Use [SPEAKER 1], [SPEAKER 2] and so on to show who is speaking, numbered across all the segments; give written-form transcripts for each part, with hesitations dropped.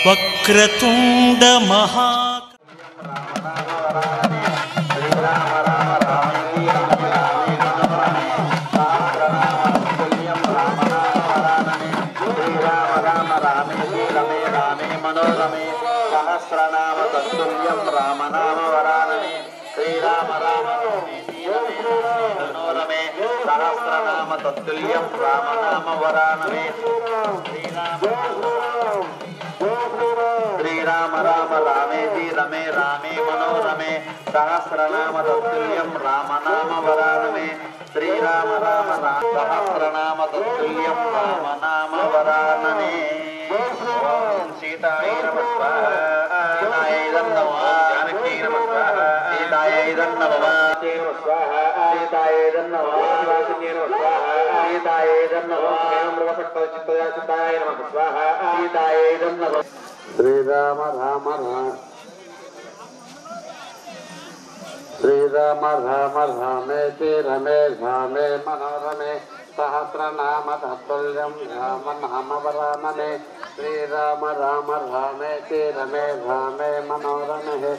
[SPEAKER 1] వక్రతుండ మహా
[SPEAKER 2] సహస్రనామ తత్తుల్యం రామనామ వరాననే శ్రీరామ రామ మనోరమే సహస్రనామ తత్తుల్యం రామనామ వరాననే శ్రీరామ రామ రామేతి రమే రామే మనోరమే సహస్రనామ తత్తుల్యం రామనామ వరాననే శ్రీరామ రామ సహస్రనామ తత్తుల్యం రామనామ వరాననే సీతాయ నమః స్వాహాయ నమః జానకీ నమః సీతాయ నమః సీతాయ నమః వాసుదేవాయ నమః సీతాయ నమః చిత్తాయ నమః స్వాహా సీతాయ నమః శ్రీరామ రామ శ్రీరామ రామ రామేతి రమే రామే మనోరమే సహస్రనామ తత్తుల్యం రామనామ వరాననే శ్రీరామ రామ రామేతి రమే రామే మనోరమే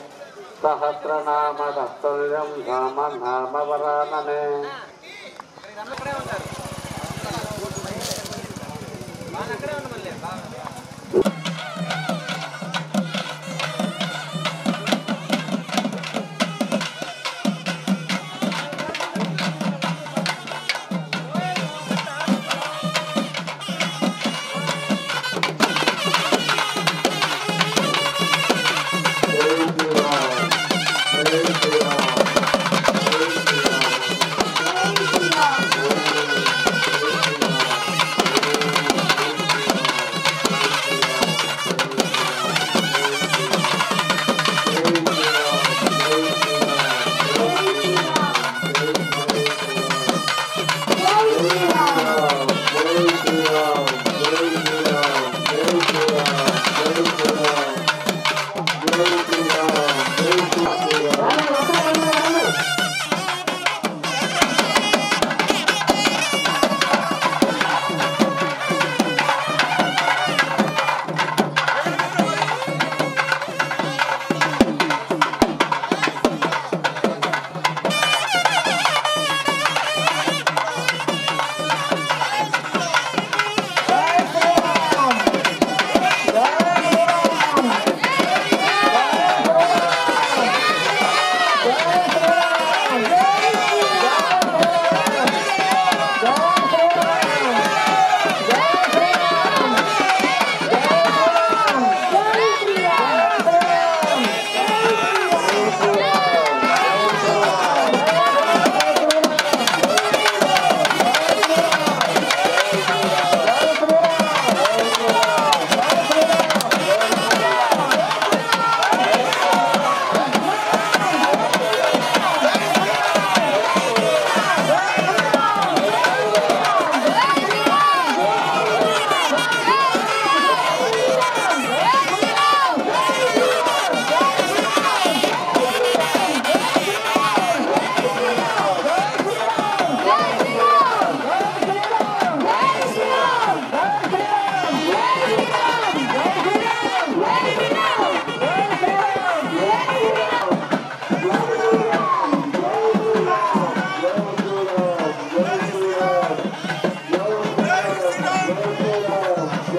[SPEAKER 2] సహస్రనామ తత్తుల్యం రామనామ వరాననే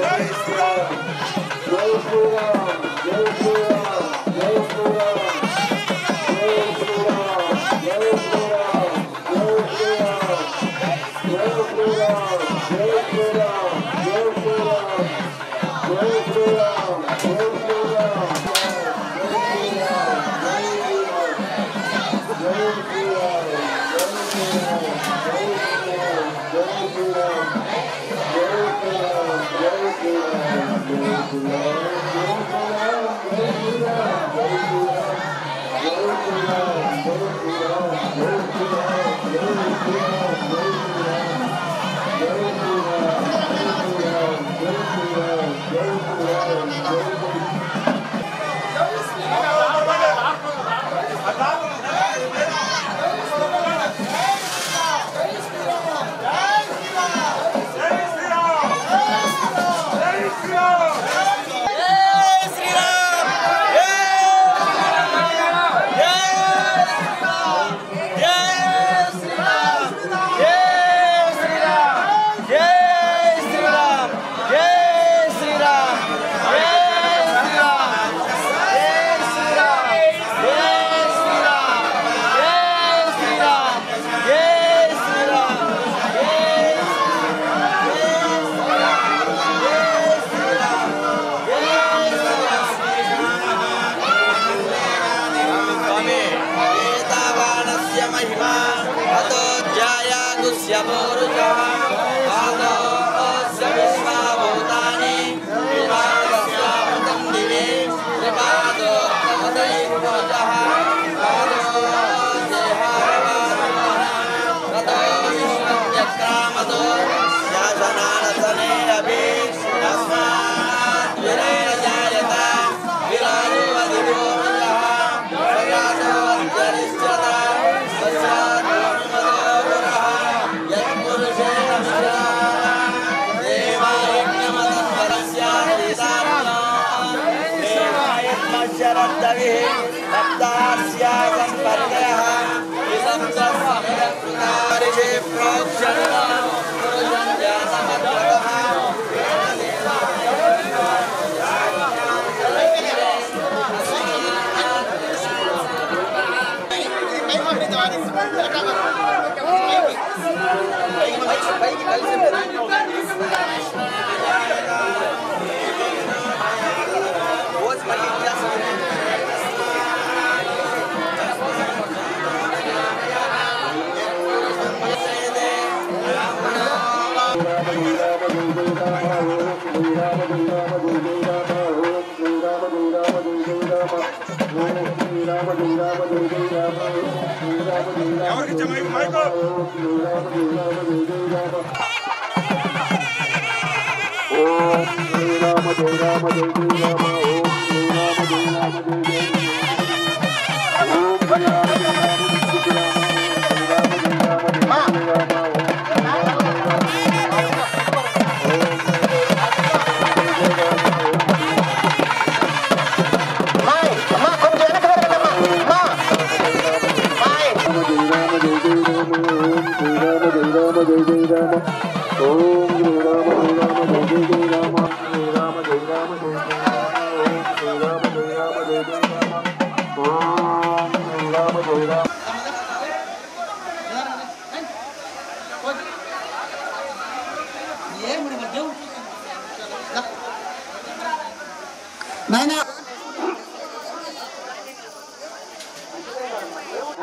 [SPEAKER 3] Jai Ram, Jai Ram, Jai Ram, Jai Ram.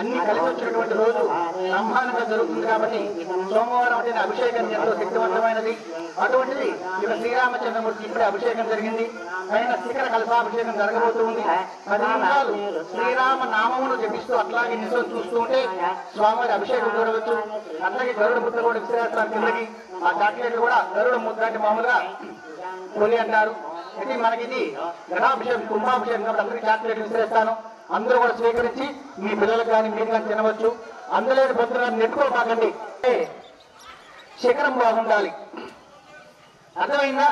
[SPEAKER 1] అన్ని కలిసి వచ్చినటువంటి రోజు బ్రహ్మాండంగా జరుగుతుంది కాబట్టి సోమవారం అంటే అభిషేకం ఎంతో శక్తివంతమైనది. అటువంటిది ఇక శ్రీరామచంద్రమూర్తి ఇప్పుడే అభిషేకం జరిగింది. పైన శిఖర కలశాభిషేకం జరగబోతుంది. 10 నిమిషాలు శ్రీరామ నామమును జపిస్తూ అట్లాగే నిజం చూస్తూ ఉంటే స్వామివారి అభిషేకం చూడవచ్చు. అట్లాగే గరుడ ముద్ద కూడా విసిరేస్తారు కిందకి. ఆ చాక్లెట్లు కూడా గరుడ ముద్ద అంటే మామూలుగా పోలి అంటారు. ఇది మనకి ఇది గ్రహాభిషేకం కుంభాభిషేకం కాబట్టి అందరికీ చాక్లెట్లు విసిరేస్తాను. అందరూ కూడా స్వీకరించి మీ పిల్లలకు కానీ మీరు కానీ తినవచ్చు. అందులేని భద్రాన్ని నెట్టుకోపాకండి. శిఖరం బాగుండాలి. అర్థమైందా?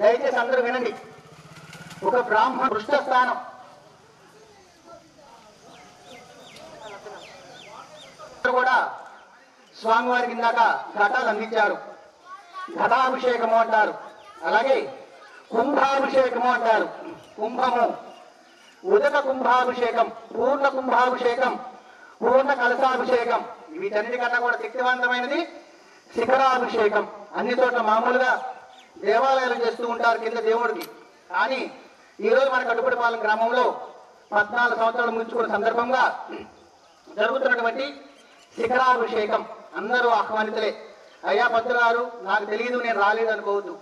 [SPEAKER 1] దయచేసి అందరూ వినండి. ఒక బ్రాహ్మణ పృష్ఠ స్థానం కూడా స్వామివారికి ఇందాక ఘటాలు అందించారు. ఘటాభిషేకము అంటారు. అలాగే కుంభాభిషేకము అంటారు. కుంభము, ఉదక కుంభాభిషేకం, పూర్ణ కుంభాభిషేకం, పూర్ణ కలశాభిషేకం. వీటన్నిటికన్నా కూడా శక్తివంతమైనది శిఖరాభిషేకం. అన్ని చోట్ల మామూలుగా దేవాలయాలు చేస్తూ ఉంటారు కింద దేవుడికి. కానీ ఈరోజు మన కడుపుడిపాలెం గ్రామంలో 14 సంవత్సరాలు ముగించుకున్న సందర్భంగా జరుగుతున్నటువంటి శిఖరాభిషేకం. అందరూ ఆహ్వానితులే. అయ్యా పంతులు గారు నాకు తెలియదు, నేను రాలేదు అనుకోవద్దు.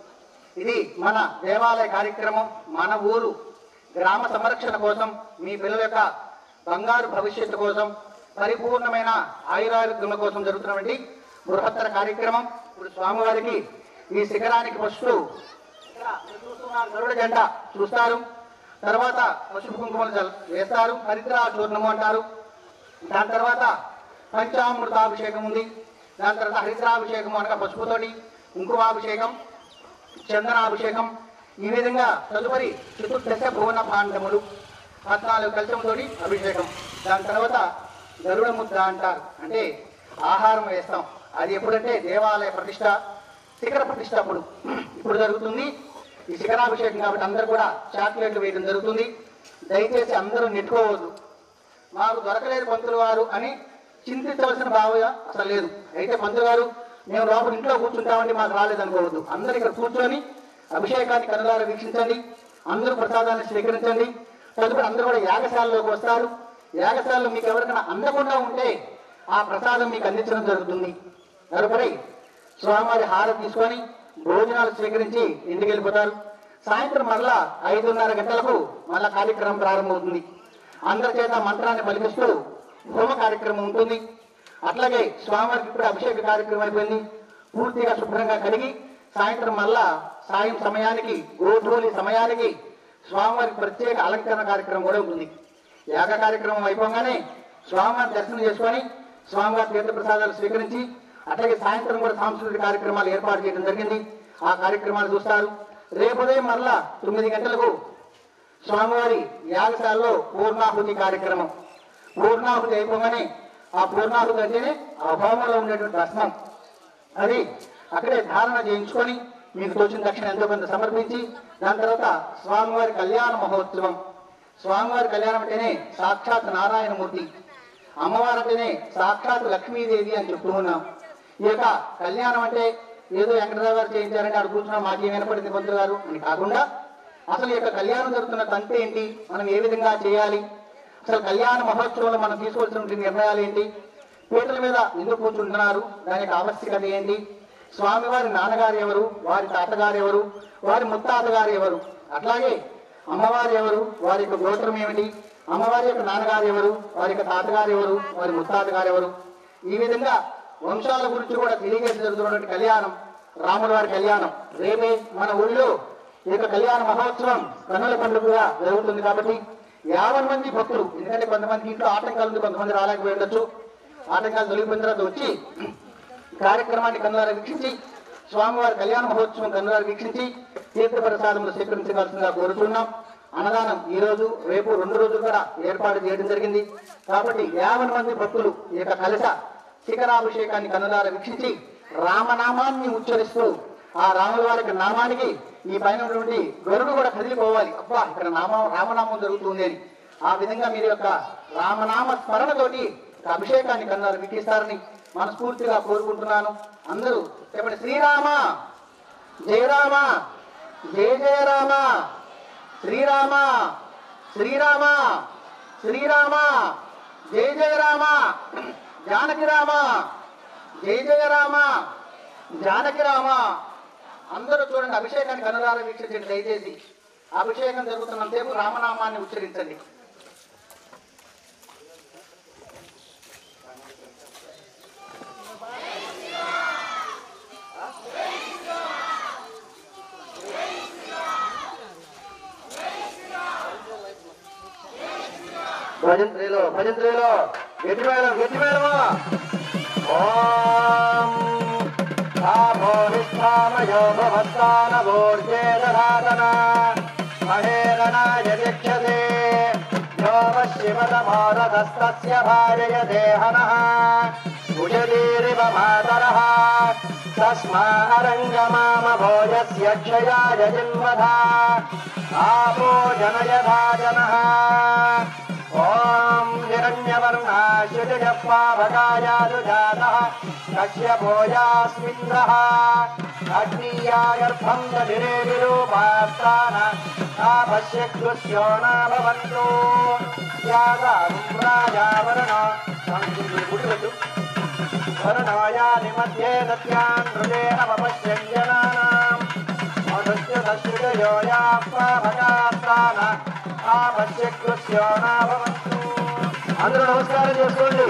[SPEAKER 1] ఇది మన దేవాలయ కార్యక్రమం. మన ఊరు గ్రామ సంరక్షణ కోసం, మీ పిల్లల యొక్క బంగారు భవిష్యత్తు కోసం, పరిపూర్ణమైన ఆయురారోగ్యముల కోసం జరుగుతున్నటువంటి బృహత్తర కార్యక్రమం. ఇప్పుడు స్వామివారికి ఈ శిఖరానికి ఫస్ట్ గరుడ జెండా చూస్తారు. తర్వాత పసుపు కుంకుమలు వేస్తారు. హరిద్రా చూర్ణము అంటారు. దాని తర్వాత పంచామృతాభిషేకం ఉంది. దాని తర్వాత హరిద్రాభిషేకం అనగా పసుపుతోటి, కుంకుమాభిషేకం, చందనాభిషేకం. ఈ విధంగా తదుపరి చతుర్దశ భువన భాండములు 14 కలశంతో అభిషేకం. దాని తర్వాత గరుడ ముద్ద అంటారు. అంటే ఆహారం వేస్తాం. అది ఎప్పుడంటే దేవాలయ ప్రతిష్ట, శిఖర ప్రతిష్ట అప్పుడు ఇప్పుడు జరుగుతుంది ఈ శిఖరాభిషేకం. కాబట్టి అందరూ కూడా చాక్లెట్లు వేయడం జరుగుతుంది. దయచేసి అందరూ నెట్టుకోవద్దు. మాకు దొరకలేదు పంతులు వారు అని చింతించవలసిన భావన అసలు లేదు. అయితే పంతులు గారు మేము లోపల ఇంట్లో కూర్చుంటామండి, మాకు రాలేదనుకోవద్దు. అందరూ ఇక్కడ కూర్చొని అభిషేకాన్ని కనులారా వీక్షించండి. అందరూ ప్రసాదాన్ని స్వీకరించండి. తదుపరి అందరూ కూడా యాగశాలలోకి వస్తారు. యాగశాలలో మీకు ఎవరికైనా అందకుండా ఉంటే ఆ ప్రసాదం మీకు అందించడం జరుగుతుంది. తదుపరి స్వామివారి హారతి తీసుకొని భోజనాలు స్వీకరించి ఇంటికి వెళ్ళిపోతారు. సాయంత్రం మరలా 5:30 గంటలకు మళ్ళా కార్యక్రమం ప్రారంభమవుతుంది. అందరి చేత మంత్రాన్ని పలికిస్తూ హోమ కార్యక్రమం ఉంటుంది. అట్లాగే స్వామివారికి ఇప్పుడు అభిషేక కార్యక్రమం అయిపోయింది. పూర్తిగా శుభ్రంగా కడిగి సాయంత్రం మళ్ళా సాయం సమయానికి గోధూలి సమయానికి స్వామివారికి ప్రత్యేక అలంకరణ కార్యక్రమం కూడా ఉంటుంది. యాగ కార్యక్రమం అయిపోగానే స్వామివారి దర్శనం చేసుకొని స్వామివారి తీర్థప్రసాదాలు స్వీకరించి అట్లాగే సాయంత్రం కూడా సాంస్కృతిక కార్యక్రమాలు ఏర్పాటు చేయడం జరిగింది. ఆ కార్యక్రమాలు చూస్తారు. రేపు ఉదయం మరలా 9 గంటలకు స్వామివారి యాగశాలలో పూర్ణాహుతి కార్యక్రమం. పూర్ణాహుతి అయిపోగానే ఆ పూర్ణాహుతి అంటేనే ఆ హోమంలో ఉండేటువంటి భస్మం అది అక్కడే ధారణ చేయించుకొని మీకు తోచిన దక్షిణ ఎంతో కొంత సమర్పించి దాని తర్వాత స్వామివారి కళ్యాణ మహోత్సవం. స్వామివారి కళ్యాణం అంటేనే సాక్షాత్ నారాయణమూర్తి, అమ్మవారు అంటేనే సాక్షాత్ లక్ష్మీదేవి అని చెప్తూ ఉన్నాం. ఈ యొక్క కళ్యాణం అంటే ఏదో వెంకటరావు గారు చేయించారంటే అక్కడ కూర్చున్నాం మాకేం వినపడింది పంతులు గారు అని కాకుండా అసలు ఈ యొక్క కళ్యాణం జరుగుతున్న తంతే ఏంటి, మనం ఏ విధంగా చేయాలి, అసలు కళ్యాణ మహోత్సవంలో మనం తీసుకోవాల్సిన నిర్ణయాలు ఏంటి, పీటల మీద ఎందుకు కూర్చుంటున్నారు, దాని యొక్క ఆవశ్యకత ఏంటి, స్వామివారి నాన్నగారు ఎవరు, వారి తాతగారు ఎవరు, వారి ముత్తాతగారు ఎవరు, అట్లాగే అమ్మవారు ఎవరు, వారి యొక్క గోత్రం ఏమిటి, అమ్మవారి యొక్క నాన్నగారు ఎవరు, వారి యొక్క తాతగారు ఎవరు, వారి ముత్తాతగారు ఎవరు, ఈ విధంగా వంశాల గురించి కూడా తెలియజేసి జరుగుతున్నటువంటి కళ్యాణం రాముల వారి కళ్యాణం. రేపే మన ఊళ్ళో ఈ యొక్క కళ్యాణ మహోత్సవం కన్నుల పండుగగా జరుగుతుంది. కాబట్టి 50 మంది భక్తులు, ఎందుకంటే కొంతమంది ఇంట్లో ఆటంకాలు ఉంది, కొంతమంది రాలేకపోయి ఉండొచ్చు, ఆటంకాలు తొలగిపోయిన తర్వాత వచ్చి కార్యక్రమాన్ని కన్నులారా వీక్షించి స్వామివారి కళ్యాణ మహోత్సవం కన్నులారా వీక్షించి తీర్థప్రసాదములు స్వీకరించవలసిందిగా కోరుతున్నాం. అన్నదానం ఈ రోజు రేపు 2 రోజులు కూడా ఏర్పాటు చేయడం జరిగింది. కాబట్టి 50 మంది భక్తులు ఈ యొక్క కలశ శిఖరాభిషేకాన్ని కన్నులారా వీక్షించి రామనామాన్ని ఉచ్చరిస్తూ ఆ రాముల వారి నామానికి ఈ పైన ఉన్నటువంటి గరుడు కూడా కదిలిపోవాలి, అబ్బా ఇక్కడ రామనామం జరుగుతుంది అని. ఆ విధంగా మీరు యొక్క రామనామ స్మరణతోటి అభిషేకాన్ని కన్నులారా వీక్షిస్తారని మనస్ఫూర్తిగా కోరుకుంటున్నాను. అందరూ చెప్పండి, శ్రీరామ జయ రామ జయ జయ రామ, శ్రీరామ శ్రీరామ శ్రీరామ జయ జయ రామ, జానకి రామ జయ జయ రామ జానకి రామ. అందరూ చూడండి, అభిషేకాన్ని కన్నులారా వీక్షించండి. దయచేసి అభిషేకం జరుగుతున్నంతసేపు రామనామాన్ని ఉచ్చరించండి. భజంత్రిలో గట్టి మేళమా. ఓం ఆభోరిష్టామయో భవస్థానభోర్జేదధాతన మహేరణాయ దీక్షతే యోగశివతమోరదస్తస్య భార్యయతే హనః కుశలీరివ మాతరః తస్మారంగమామభోజస్య క్షయాయ జన్మధా ఆపో జనయథా జనః. ఓం హిరణ్యవర్ణాశుజపావకాయాదుజాతః కశ్యపోయాస్మింద్రః అగ్నియాగర్భం దధిరే విరూపాస్తాన ఆపశ్యకృష్యో నాభవంతు యాగారుమ్రాజావరుణో వరుణోయాని మధ్యే దత్యాన్ హృదేన పశ్యంజనానాం మధుస్యుతశ్రుజయో యాపావకాస్తాన ఆపశ్యకృష్యో నాభవంతు. అందరూ నమస్కారం చేసుకోండి,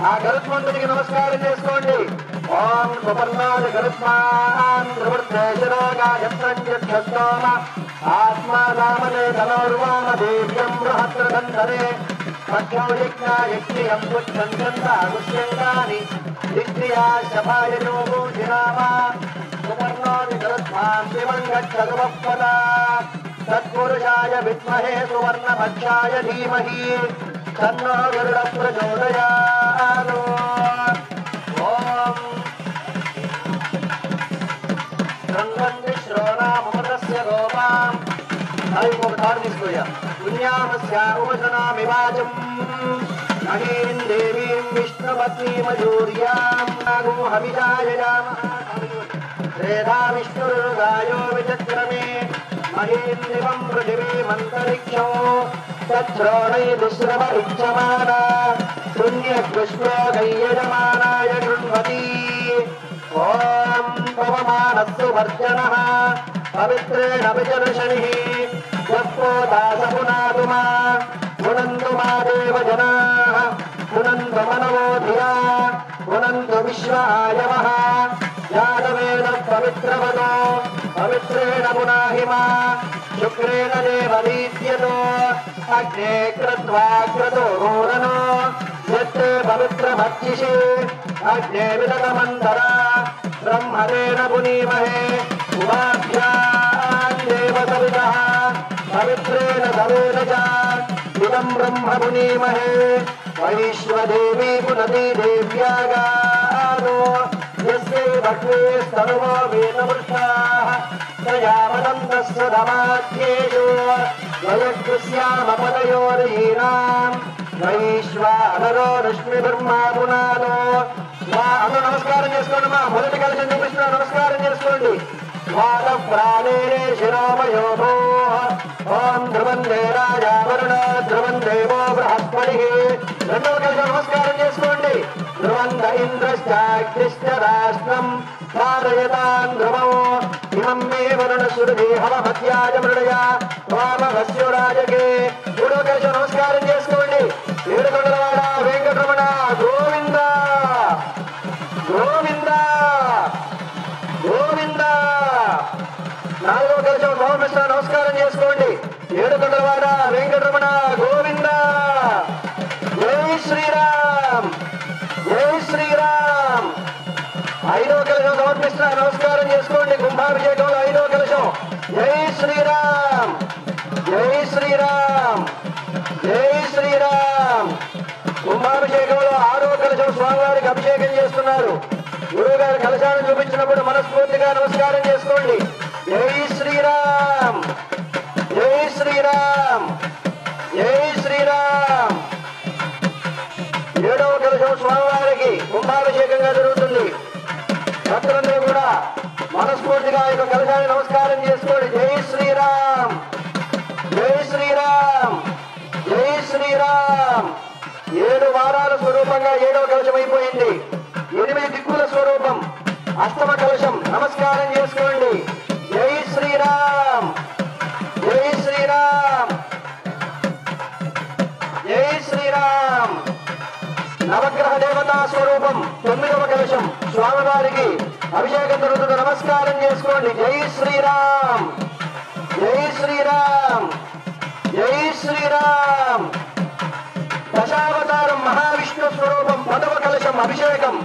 [SPEAKER 1] ఆ గరుత్మంతుడికి నమస్కారం చేసుకోండి. ఓం సుపర్ణాది గరుత్మాన్ ధ్రువృద్ధేశరోగాయత్రంజక్షస్తోమ ఆత్మాదామనే ధనోర్వామ దేవ్యం బృహత్రదంధరే మధ్యోజిజ్ఞాయజ్ఞియం పుచ్చంతాగుష్యంగాని దిక్రియా శభాయ యోగోజినామ సుపర్ణాది గరుత్మాన్ దివంగచ్చదువప్పద తత్పురుషాయ విద్మహే సువర్ణభక్షాయ ధీమహి తన్నో గరుడ ప్రచోదయాత్. ఓం శృణ్వంతి శ్రోణామృతస్య గోపాం తీసుకోయా పుణ్యామస్య ఉపశనామి వాచం నహీం దేవీం విష్ణుపత్నీమయూర్యాం హవిషాయయామః శ్రేధా విష్ణురుగాయో విచక్రమే మహీం దివం పృథివీమంతరిక్షో తచ్శ్రోణైదుశ్రవ ఇచ్చమాన శూన్యకృష్ణో గయ్యజమానాయ గృహ్ణవతి. ఓం పవమానస్సు వర్జనః పవిత్రేణ విజనశనిః యస్పోదాసపునాతుమా పునంతు మా దేవజనాః పునంతు మనవో ధియా పునంతు విశ్వాయవః యాదవేన పవిత్రవదో పవిత్రేణ పునాహిమా శుక్రేణ దేవదీత్యతో అగ్నే కృత్వా క్రతో హోరనో యత్తే పవిత్రభక్షిషి అగ్నే విదతమంతరా బ్రహ్మణేన పునీమహే ఉమాభ్యాం దేవసవితః పవిత్రేణ సవేన చ ఇదం బ్రహ్మ పునీమహే వైశ్వదేవీ పునతి దేవ్యాగాదో యస్యై భక్తే స్తనువో వేదవృష్టాః తయావనంతస్య ధమాధ్యేయో వయకృష్యామపదయోర్హీనాం వైశ్వానరో రశ్మిభిర్మా పునాదో మా అందరూ నమస్కారం చేసుకోండి. మా మొదటి కలిసి చూపిస్తున్నా నమస్కారం చేసుకోండి. వాద ప్రాణేనే శిరోమయో ఓం ధ్రువందే రాజా వరుణ ధ్రువం దేవో బృహస్పతి. రెండవ కలిసి నమస్కారం చేసుకోండి. ధ్రువంద ఇంద్రశ్చాగ్నిశ్చ రాష్ట్రం ధారయతాం ధ్రువం ఇమం మే వరుణ సురభి హవమధ్యాయ మృడయ వామహస్యో రాజకే. మూడవ కలిసి నమస్కారం చేసుకోండి. ఏడుకొండలవాడ వెంకటరమణ గోవింద గోవింద గోవింద. నాలుగవ కలిసి గోవింద నమస్కారం చేసుకోండి. ఏడుకొండలవాడ వెంకటరమణ గోవింద. జై శ్రీరామ్ జై శ్రీరామ్. ఐదవ కలశం సమర్పిస్తున్నా నమస్కారం చేసుకోండి. కుంభాభిషేకంలో ఐదవ కలశం. జై శ్రీరామ్ జై శ్రీరామ్ జై శ్రీరామ్. కుంభాభిషేకంలో ఆరో కలశం స్వామివారికి అభిషేకం చేస్తున్నారు. గురువు గారు కలశాన్ని చూపించినప్పుడు మనస్ఫూర్తిగా నమస్కారం చేసుకోండి. జై శ్రీరామ్ జై శ్రీరామ్ జై శ్రీరామ్. ఏడవ కలశం స్వామివారికి కుంభాభిషేకంగా జరుగుతుంది. భక్తులందరూ కూడా మనస్ఫూర్తిగా ఈ కలశాన్ని నమస్కారం చేసుకోండి. జై శ్రీరామ్ జై శ్రీరామ్ జై శ్రీరామ్. 7 వారాల స్వరూపంగా 7వ కలశం అయిపోయింది. 8 దిక్కుల స్వరూపం అష్టమ కలశం. నమస్కారం చేసుకోండి. జై శ్రీరామ్ జై శ్రీరామ్ జై శ్రీరామ్. నవగ్రహ దేవతా స్వరూపం 9వ కలశం స్వామివారికి అభిషేకం జరుగుతుంది. నమస్కారం చేసుకోండి. జై శ్రీరామ్ జై శ్రీరామ్ జై శ్రీరామ్. దశావతారం మహావిష్ణు స్వరూపం 10వ కలశం అభిషేకం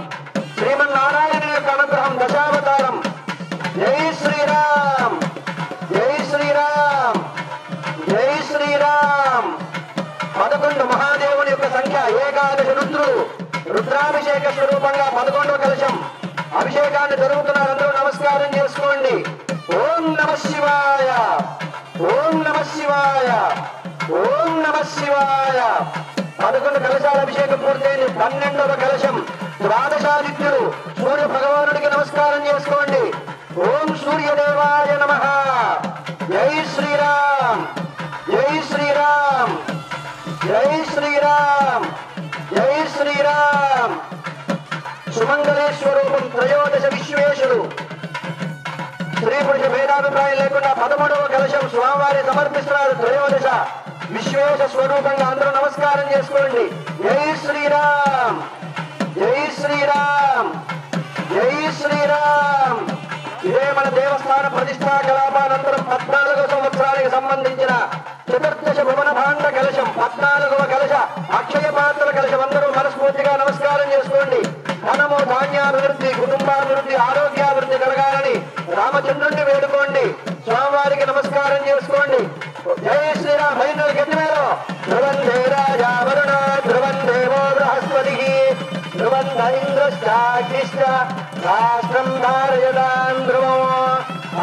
[SPEAKER 1] శ్రీమన్నారాయణుని యొక్క అనుగ్రహం దశావతారం. జై శ్రీరామ్ జై శ్రీరామ్ జై శ్రీరామ్. 11 మహాదేవుని యొక్క సంఖ్య 11 రుద్రులు రుద్రాభిషేక స్వరూపంగా 11వ కలశం అభిషేకాన్ని జరుగుతున్నారు. అందరూ నమస్కారం చేసుకోండి. ఓం నమ శివాయ ఓం నమ శివాయ ఓం నమ శివాయ. 11 కలశాల అభిషేకం పూర్తయింది. 12వ కలశం ద్వాదశాదిత్యులు సూర్య భగవానుడికి నమస్కారం చేసుకోండి. ఓం సూర్యదేవాయ నమః. జై శ్రీరామ్ జై శ్రీరామ్ జై శ్రీరామ్ జై శ్రీరామ్. సుమంగళేశ్వరూపం త్రయోదశ విశ్వేశుడు స్త్రీ పురుష భేదాభిప్రాయం లేకుండా 13వ కలశం స్వామివారి సమర్పిస్తున్నారు. త్రయోదశ విశ్వేశ స్వరూపంగా అందరూ నమస్కారం చేసుకోండి. జై శ్రీరామ్ జై శ్రీరామ్ జై శ్రీరామ్. ఇదే మన దేవస్థాన ప్రతిష్టా కలాపానంతరం 14వ సంవత్సరానికి సంబంధించిన చతుర్దశ భువన భాండ కలశం 14వ కలశ అక్షయ పాత్రల కలశం. అందరూ మనస్ఫూర్తిగా నమస్కారం చేసుకోండి. ధనము ధాన్యాభివృద్ధి కుటుంబాభివృద్ధి ఆరోగ్యాభివృద్ధి కలగాలని రామచంద్రుణ్ణి వేడుకోండి. స్వామివారికి నమస్కారం చేసుకోండి. జై శ్రీరామ్. భైరవ గట్టిమేలో ధ్రువందే రాజా వరుణ ధ్రువం దేవో బృహస్పతి ధ్రువంద ఇంద్రశ్చాగ్నిశ్చ రాష్ట్రం ధారయతాం ధ్రువం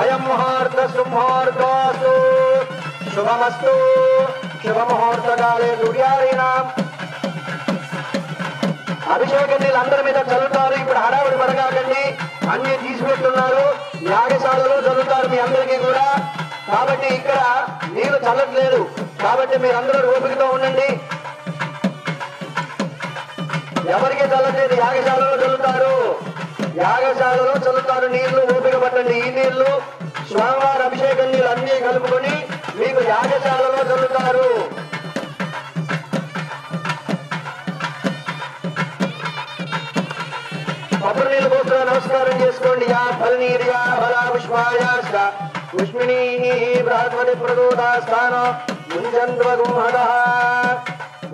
[SPEAKER 1] అయం ముహూర్త సుముహూర్తోస్తు శుభమస్తు. శుభముహూర్తకాలే సూర్యారీణాం. అభిషేక నీళ్ళు అందరి మీద చల్లుతారు. ఇప్పుడు హడావుడి పడగాకండి. అన్ని తీసిపెట్టున్నారు. యాగశాలలో చల్లుతారు మీ అందరికీ కూడా. కాబట్టి ఇక్కడ నీళ్లు చల్లట్లేదు. కాబట్టి మీరందరూ ఓపికతో ఉండండి. ఎవరికి చల్లట్లేదు. యాగశాలలో చల్లుతారు. యాగశాలలో చల్లుతారు నీళ్లు. ఓపిక పట్టండి. ఈ నీళ్లు స్వామివారి అభిషేకం నీళ్ళు అన్ని కలుపుకొని మీకు యాగశాలలో చల్లుతారు. కొబ్బరి నీళ్ళు పోతున్నా నమస్కారం చేసుకోండి. యా ఫలనీర్యా బలా పుష్పాయాశ్చ పుష్మిణీ బృహస్పతి ప్రదోదాస్థానో ముంజంద్వగుంహద.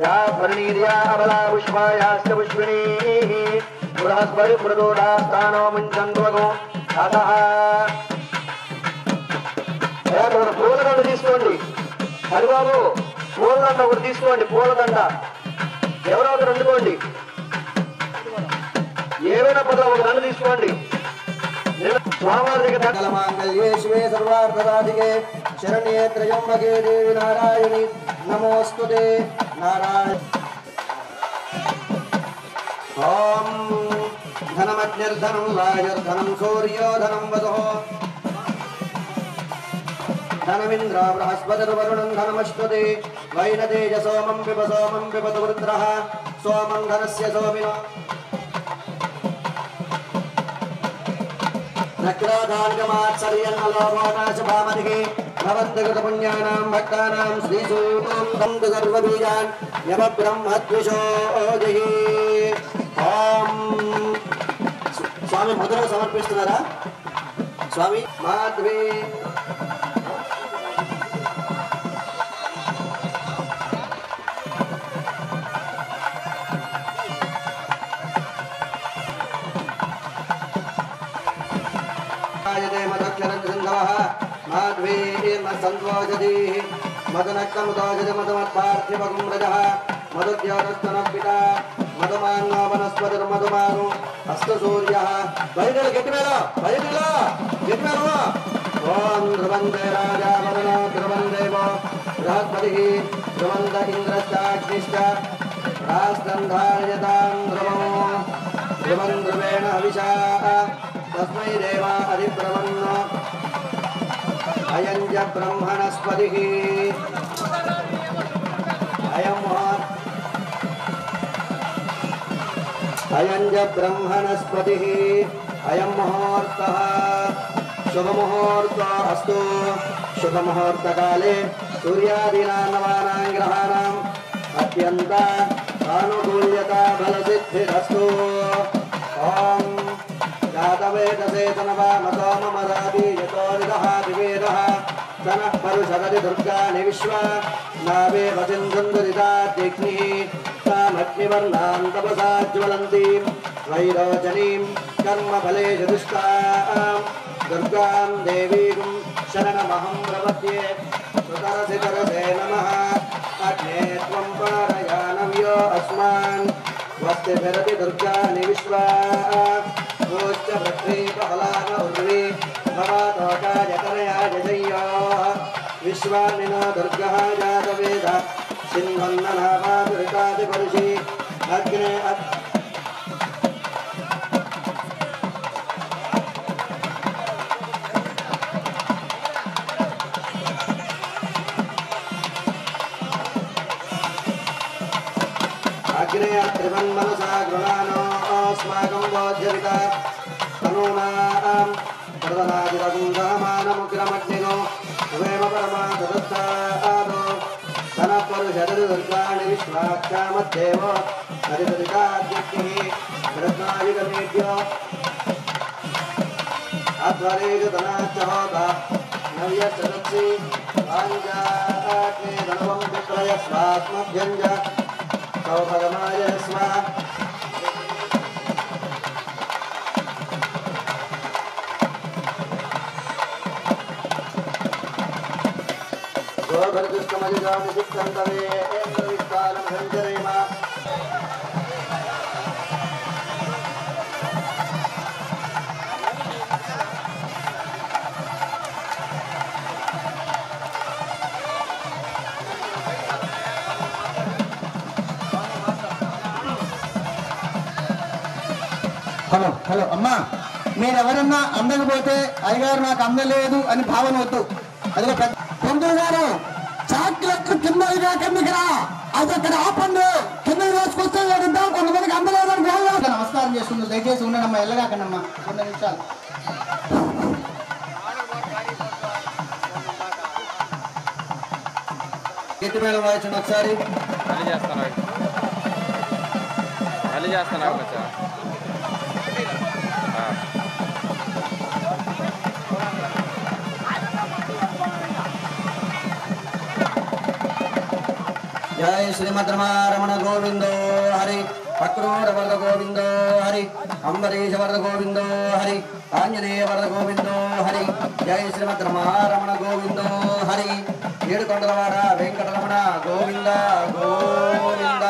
[SPEAKER 1] యా ఫలనీర్యా బలా పుష్పాయాశ్చ పుష్మిణీ బృహస్పతి ప్రదోదాస్థానో ముంజంద్వగుంహద. పూలదండ తీసుకోండి. హరిబాబు పూలదండ ఒకటి తీసుకోండి. పూలదండ ఎవరో ఒకరు వండుకోండి. ఏమైనా పదవి ఒక దండ తీసుకోండి. స్వామివారి దగ్గర
[SPEAKER 3] మాంగళ్యే శివే సర్వార్థసాధికే శరణ్యే త్రయంబకే దేవి నారాయణి నమోస్తుతే. నారాయణ ఓం ధనమగ్నిర్ధనం వాయుర్ధనం సూర్యో ధనం వదో ధనమింద్ర బృహస్పతిర్వరుణం ధనమశ్వతే వైనతేజ సోమం పిబతు వృత్రః సోమం ధనస్య సోమినో నక్రాధాన్యమాత్సర్యన్నలోభోనాశభామతికి భవంతగతపుణ్యానాం భక్తానాం శ్రీసూతం తంతు సర్వబీజాన్ యమ బ్రహ్మద్విషోజహి. ఓం స్వామి మొదలు సమర్పిస్తున్నారా? స్వామి మాధ్వే మాధ్వీర్మసంతోషదీ మదనక్కముదోషది మధుమత్పార్థివగుం రజః మధుద్యోతస్తనపితా మధుమాన్నో వనస్పతిర్మధుమాను హస్తసూర్యః. బయటలు గట్టి మీద బయటలో గట్టి మీద. ఓం ధ్రువందే రాజా వరుణో ధ్రువం దేవో బృహస్పతిః ధ్రువంద ఇంద్రశ్చాగ్నిశ్చ రాస్తంధారయతాం ధ్రువో ధ్రువం ధ్రువేణ హవిషా తస్మై దేవా అధిబ్రవన్నో అయం చ బ్రహ్మణస్పతిః. అయం చ బ్రహ్మణస్పతిః. అయం ముహూర్తః శుభముహూర్తో అస్తు. శుభముహూర్తకాలే సూర్యాదీనాం నవానాం గ్రహాణాం అత్యంత ఆనుకూల్యత బలసిద్ధిరస్తు. ఓం జాతవేదసేతనవామసోమమదాదీయతో నిదః దివేదః తనః పరుషదతి దుర్గాని విశ్వా నావే వసింధుందురితాగ్నిః తామగ్నివర్ణాం తపసా జ్వలంతీం వైరోచనీం కర్మఫలే చతుష్టాం దుర్గాం దేవీం శరణమహం ప్రపద్యే. సుతరసి తరసే నమః. అగ్నే త్వం పారయానవ్యో అస్మాన్ వస్తిభిరతి దుర్గాని విశ్వా గోశ్చ పృథ్వీ బహలాన ఉర్వీ భవతోకాయ కనయాయ జయ్యోః విశ్వామినో దుర్గః జాతవేద సింహన్ననామాదురితాది పరుషి అగ్నే అగ్నేయ త్రివన్మనసా గృహాణో अस्माकं बोध्यविता तनूनां प्रदनादिरगुंगमानमुग्रमग्निनो वेम परमादत्तादो धनपरुषदि दुर्गाणि विश्वाक्षामद्देवो हरिदरिकाद्यक्तिः रत्नायुगमेभ्यो अध्वरेषु धनाच्च होता नव्यश्चदत्सि पाञ्चाग्ने धनवं विप्रयस्वात्मभ्यञ्ज सौभगमाय स्वा गोभर्दुष्टमलिगादिसिक्तन्तवे एन्द्रविष्टालं सञ्चरेम హలో హలో అమ్మా, మీరెవరన్నా అందకపోతే అయ్యగారు నాకు అందలేదు అని భావన వద్దు. అదిగో పంతులు గారు చాక్లెట్ కింద కిందకి రా, అది అక్కడ ఆపండి, కింద వేసుకొచ్చి అదృష్టం చేద్దాం. కొంతమందికి అందలేదని నమస్కారం చేసుకుంటూ దయచేసి ఉండనమ్మా, ఎల్లగాకనమ్మా 2 నిమిషాలు. గట్టి మేళ వాయించండి ఒకసారి.
[SPEAKER 2] మళ్ళీ చేస్తాను
[SPEAKER 3] జయ శ్రీమద్రమారమణ గోవిందో హరి, అక్రూర వరద గోవిందో హరి, అంబరీష వరద గోవిందో హరి, ఆంజనేయ వరద గోవిందో హరి. జయ శ్రీమద్రమారమణ గోవిందో హరి. ఏడుకొండలవాడ వెంకటరమణ గోవింద గోవింద.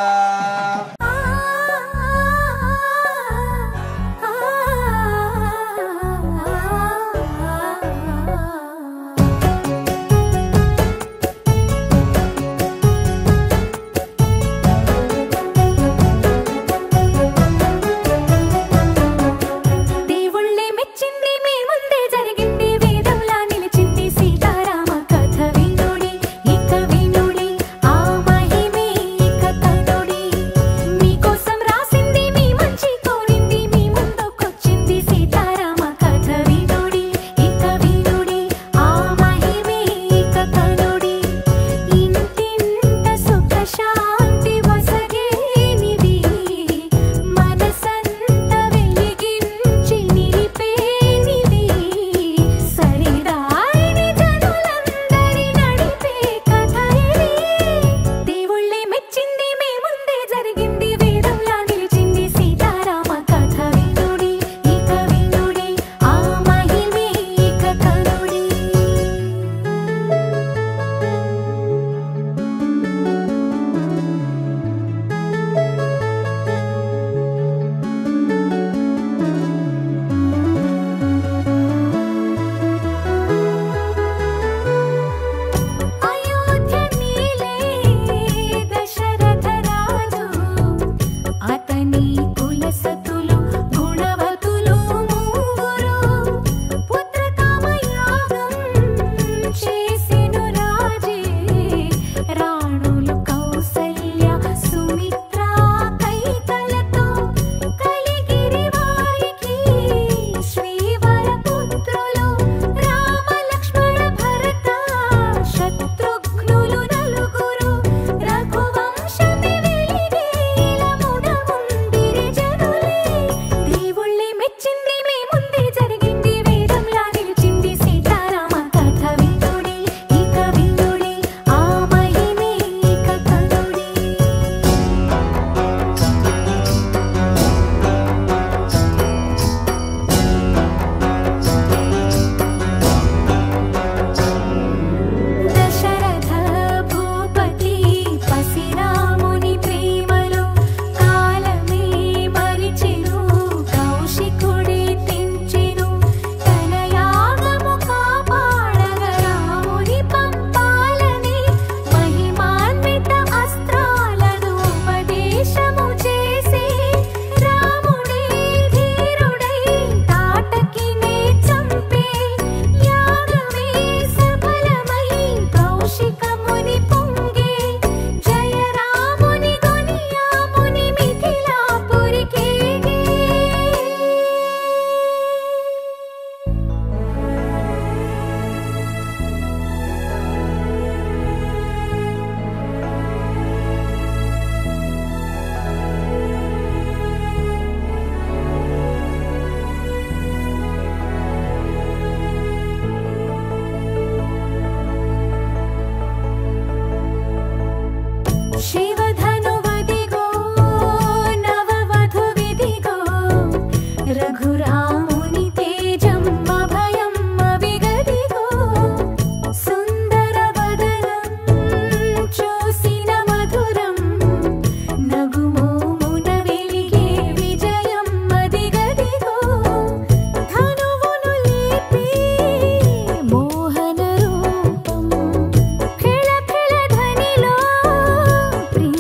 [SPEAKER 4] ప్రియ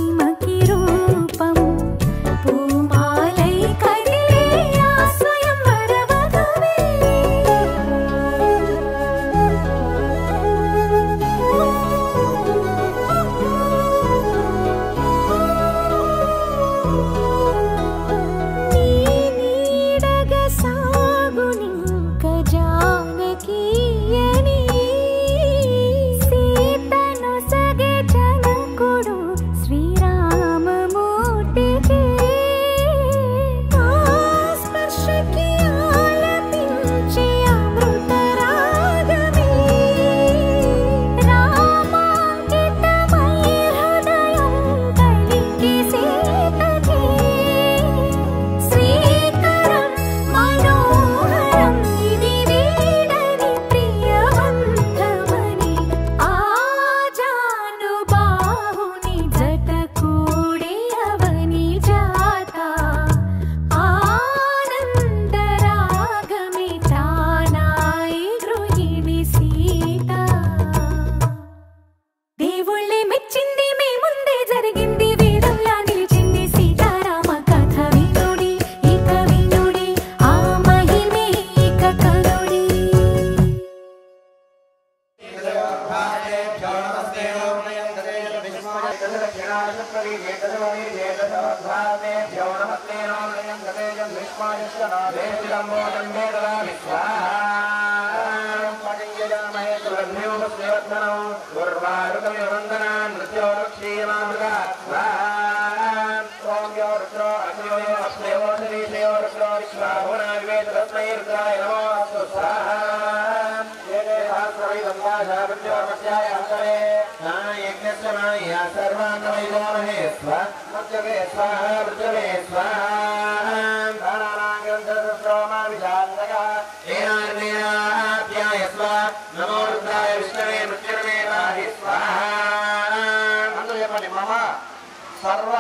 [SPEAKER 1] సర్వ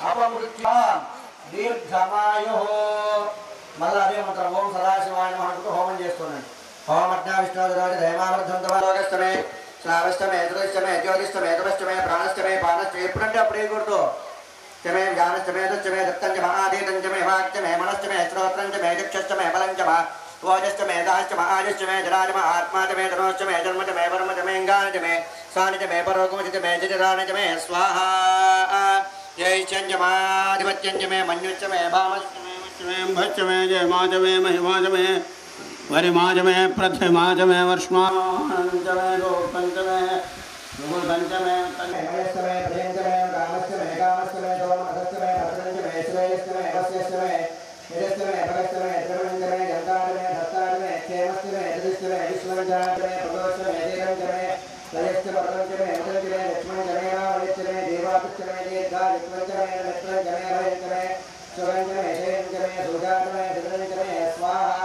[SPEAKER 1] అపమృత్యు దీర్ఘమాయు. మళ్ళీ అదే మంత్రం ఓం సదాశివాయ నమః అంటూ హోమం చేస్తున్నాడు. హోమజ్ఞా విష్ణురాజు దైవామృతంతమే శ్రావష్టమే దురష్టమే జ్యోతిష్టమే దురష్టమే ప్రాణష్టమే పానష్టమే ఎప్పుడంటే అప్పుడు వేయకూడదు. చమే జ్ఞానష్టమే దృష్టమే దత్తంచ ఆదీతంచమే వాక్యమే మనష్టమే శ్రోత్రంచమే చక్షష్టమే బలంచమ ఓజష్టమే దాష్టమ ఆజష్టమే జరాజమ ఆత్మాచమే ధనోష్టమే జన్మచమే పరమచమే గానచమే సానిచమే పరోగమచమే జరానచమే స్వాహ. జై చంజమాధిపత్యంచమే మన్యుచ్చమే భామష్టమే భచ్చమే జయమాచమే మహిమాచమే వరిమాచమే ప్రథమాచమే వర్ష్మాంచమే గోపంచమే పంచమే పంచమే ప్రియంచమే కామస్తమే కామస్తమే దోమస్తమే భద్రంచమే శ్రేయస్తమే వస్యస్తమే నిరస్తమే భగస్తమే త్రిమంచమే జంతాడమే దత్తాడమే క్షేమస్తమే యజస్తమే విశ్వంచాడమే ప్రదోషమే దీరంచమే లయస్తమే పరమంచమే మదంచమే లక్ష్మణచమే రావణిచ్చమే దేవాపుచ్చమే దీర్ఘాయుత్వంచమే మిత్రంచమే భయంచమే సుగంచమే శయంచమే సుజాతమే దిగ్రంచమే స్వాహ.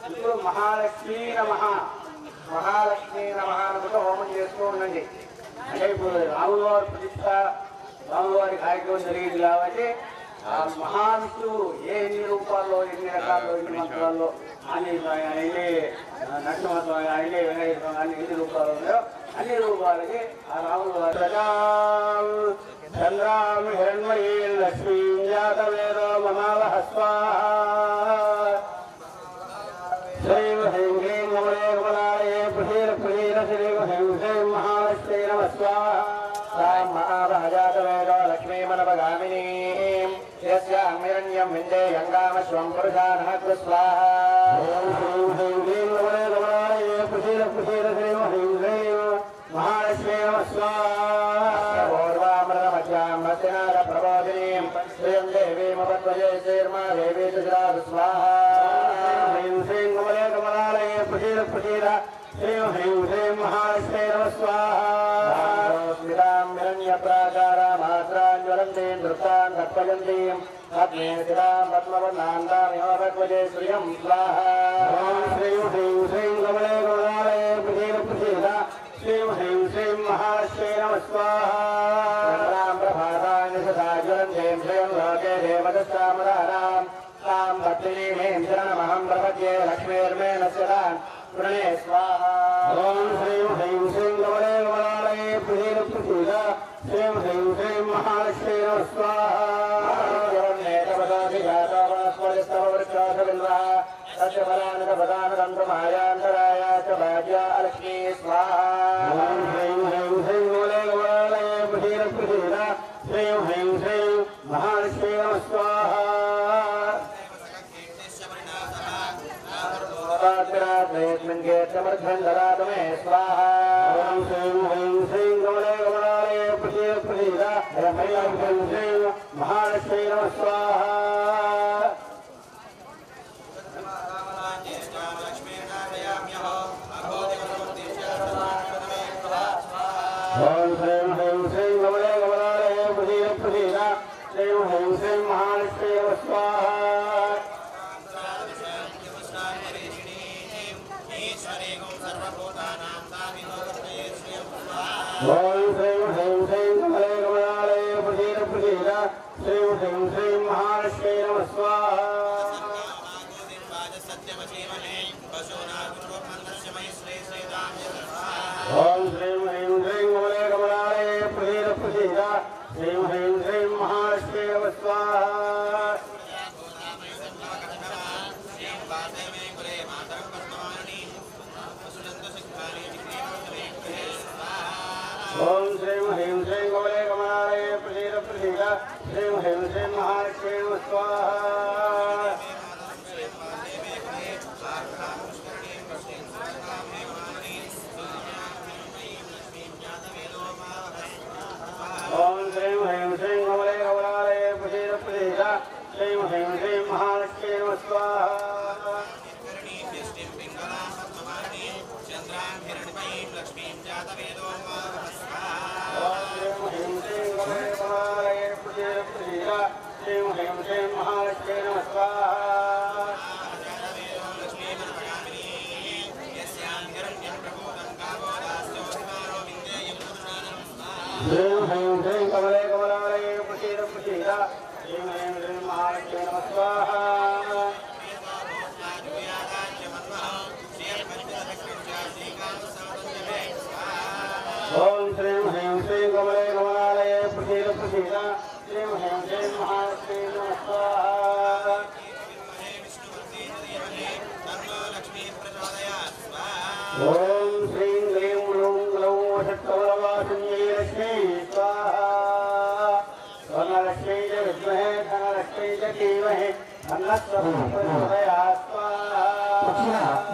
[SPEAKER 1] ఇప్పుడు మహాలక్ష్మీ నమః మహాలక్ష్మీ నమః అనుకుంటూ హోమం చేస్తూ ఉండండి. అంటే ఇప్పుడు రాములవారి ప్రతిష్ట రాములవారి కార్యక్రమం జరిగింది కాబట్టి ఆ మహావిష్ణువు ఎన్ని రూపాల్లో ఎన్ని రకాల్లో ఎన్ని మంత్రాల్లో అన్ని నరసింహత్వం అన్ని వెంకటేశ్వరం అన్ని ఎన్ని రూపాలు ఉన్నాయో అన్ని రూపాలకి ఆ రాములవారి చంద్రాం హిరణ్మయీ లక్ష్మీ జాతవేదో మమావహ స్వాహా. శ్రీం హ్రీం హ్రీం కమలే కమలాలయే ప్రసీద ప్రసీద శ్రీం హ్రీం హ్రీం మహాలక్ష్మీ నమః స్వాహా. తాం మహాభాజాతవేదో లక్ష్మీమనవగామినీ యస్యాం హిరణ్యం విందేయం కామశ్వం పురుషానః స్వాహా. ఓం శ్రీం హ్రీం హ్రీం కమలే కమలాలయే ప్రసీద ప్రసీద శ్రీం హ్రీం హ్రీం మహాలక్ష్మీ నమః స్వాహా. ప్రబోధినీం శ్రీం దేవీమపద్వజే శ్రీర్మా దేవీ తుజాతు స్వాహా. హ్రీం శ్రీం కమలే కమలాలయే ప్రసీద ప్రసీద శ్రీం హ్రీం హ్రీం మహాలక్ష్మీ నమః స్వాహా. స్మితాం హిరణ్యప్రాకారామాత్రాజ్వలంతీం దృష్టాం తత్పయంతీం అగ్నేతిరాం పద్మవర్ణాంతామిమపద్వజే శ్రియం స్వాహా. ఓం శ్రీం హ్రీం శ్రీం కమలే కమలాలయే ప్రసీద ప్రసీద శ్రీం హ్రీం శ్రీం మహాలక్ష్మీ నమః స్వాహా. జ్వలంతీం శ్రియం లోకే దేవదస్తామదానాం తాం భక్తినీమీం శరణమహం ప్రపద్యే లక్ష్మీర్మే నశ్యతాన్ ప్రణే స్వాహా. ఓం శ్రీం హ్రీం శ్రీం కమలే కమలాలయే ప్రసీద ప్రసీద శ్రీం హ్రీం శ్రీం మహాలక్ష్మీ నమః స్వాహా.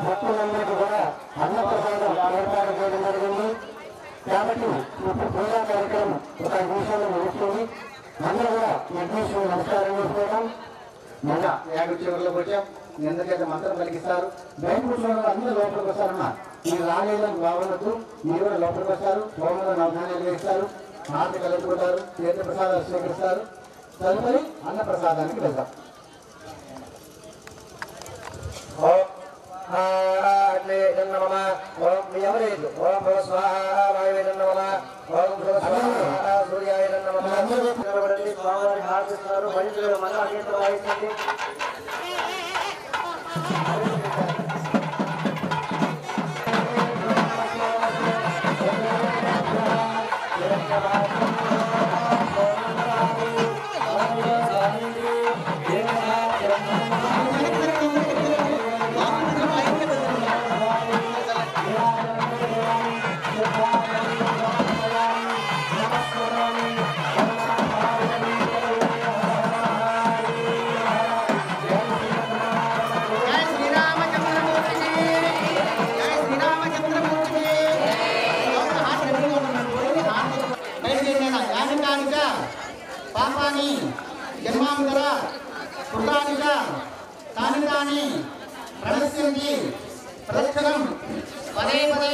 [SPEAKER 3] భక్తులందరికీ కూడా అన్నప్రసాదం ఏర్పాటు చేయడం జరిగింది. కాబట్టి ఇప్పుడు పూజా కార్యక్రమం ఒక నిమిషంలో ముగుస్తుంది. అందరూ కూడా యజ్ఞేశ్వరు నమస్కారం చేసుకోవడం.
[SPEAKER 1] మళ్ళా యాగ చివరిలోకి వచ్చాం. మీ అందరికీ మంత్రం కలిగిస్తారు. బయట కూర్చోవడం అందరూ లోపలికి వస్తారమ్మా. మీరు రాలేదని బాగున్నట్టు మీరు కూడా లోపలికి వస్తారు. హోమంలో నవధాన్యాలు వేస్తారు, హారతి కలుపుకుంటారు, తీర్థ ప్రసాదాలు స్వీకరిస్తారు. తదుపరి అన్న ప్రసాదానికి వెళ్తాం. పాపాని జన్మాంతర కృతానిక తాని తాని ప్రణశ్యంతి ప్రదక్షిణం పదే పదే